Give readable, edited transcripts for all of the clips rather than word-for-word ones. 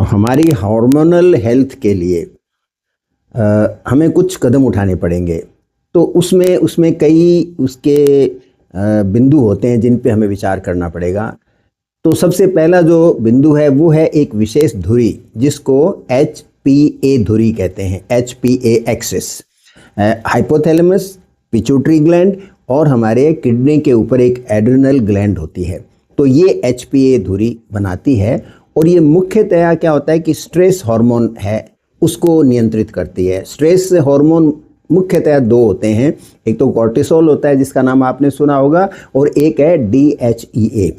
हमारी hormonal health के लिए हमें कुछ कदम उठाने पड़ेंगे। तो उसमें कई उसके बिंदु होते हैं जिन पे हमें विचार करना पड़ेगा। तो सबसे पहला जो बिंदु है वो है एक विशेष धुरी जिसको HPA धुरी कहते हैं, HPA axis. Hypothalamus, pituitary gland और हमारे किडनी के ऊपर एक एड्रिनल ग्लैंड होती है। तो ये HPA धुरी बनाती है और ये मुख्यतया क्या होता है कि स्ट्रेस हार्मोन है उसको नियंत्रित करती है। स्ट्रेस हार्मोन मुख्यतया दो होते हैं, एक तो कॉर्टिसोल होता है जिसका नाम आपने सुना होगा और एक है DHEA।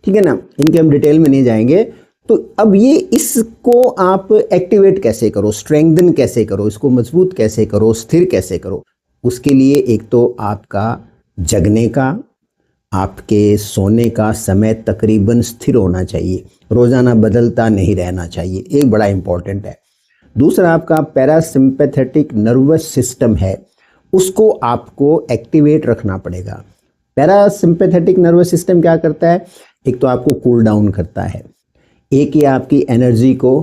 ठीक है ना, इनके हम डिटेल में नहीं जाएंगे। तो अब ये इसको आप एक्टिवेट कैसे करो, स्ट्रेंथन कैसे करो, इसको मजबूत कैसे करो, स्थिर कैसे करो, उसके लिए एक तो आपका जगने का, आपके सोने का समय तकरीबन स्थिर होना चाहिए, रोजाना बदलता नहीं रहना चाहिए, एक बड़ा इंपॉर्टेंट है। दूसरा आपका पैरासिम्पैथेटिक नर्वस सिस्टम है, उसको आपको एक्टिवेट रखना पड़ेगा। पैरासिम्पैथेटिक नर्वस सिस्टम क्या करता है, एक तो आपको कूल डाउन करता है, एक ये आपकी एनर्जी को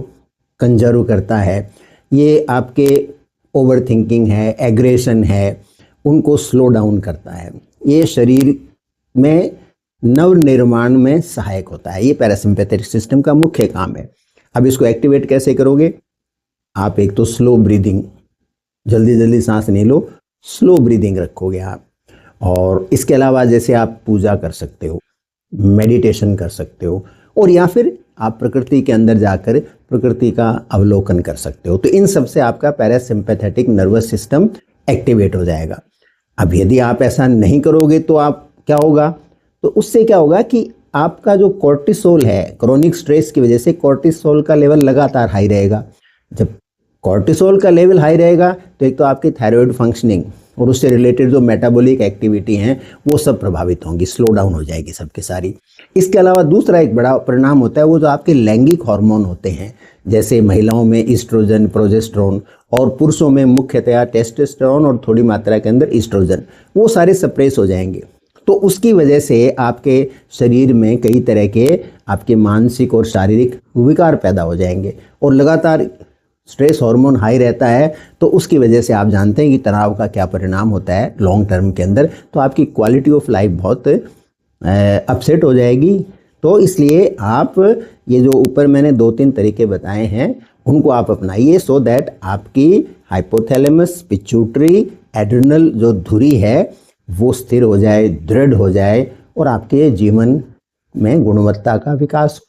कंजर्व करता है, ये आपके ओवर थिंकिंग है, एग्रेशन है, उनको स्लो डाउन करता है, ये शरीर में नवनिर्माण में सहायक होता है। ये पैरासिम्पैथेटिक सिस्टम का मुख्य काम है। अब इसको एक्टिवेट कैसे करोगे, आप एक तो स्लो ब्रीदिंग, जल्दी जल्दी सांस नहीं लो, स्लो ब्रीदिंग रखोगे आप। और इसके अलावा जैसे आप पूजा कर सकते हो, मेडिटेशन कर सकते हो, और या फिर आप प्रकृति के अंदर जाकर प्रकृति का अवलोकन कर सकते हो। तो इन सब से आपका पैरासिम्पैथेटिक नर्वस सिस्टम एक्टिवेट हो जाएगा। अब यदि आप ऐसा नहीं करोगे तो आप क्या होगा, तो उससे क्या होगा कि आपका जो कॉर्टिसोल है, क्रोनिक स्ट्रेस की वजह से कॉर्टिसोल का लेवल लगातार हाई रहेगा। जब कॉर्टिसोल का लेवल हाई रहेगा तो एक तो आपकी थायराइड फंक्शनिंग और उससे रिलेटेड जो मेटाबॉलिक एक्टिविटी हैं वो सब प्रभावित होंगी, स्लो डाउन हो जाएगी सबकी सारी। इसके अलावा दूसरा एक बड़ा परिणाम होता है वो जो आपके लैंगिक हार्मोन होते हैं, जैसे महिलाओं में ईस्ट्रोजन, प्रोजेस्टेरोन, और पुरुषों में मुख्यतया टेस्टोस्टेरोन और थोड़ी मात्रा के अंदर ईस्ट्रोजन, वो सारे सप्रेस हो जाएंगे। तो उसकी वजह से आपके शरीर में कई तरह के आपके मानसिक और शारीरिक विकार पैदा हो जाएंगे। और लगातार स्ट्रेस हार्मोन हाई रहता है तो उसकी वजह से आप जानते हैं कि तनाव का क्या परिणाम होता है लॉन्ग टर्म के अंदर, तो आपकी क्वालिटी ऑफ लाइफ बहुत अपसेट हो जाएगी। तो इसलिए आप ये जो ऊपर मैंने 2-3 तरीके बताए हैं उनको आप अपनाइए, सो दैट आपकी हाइपोथैलेमस, पिट्यूटरी, एड्रिनल जो धुरी है वो स्थिर हो जाए, दृढ़ हो जाए और आपके जीवन में गुणवत्ता का विकास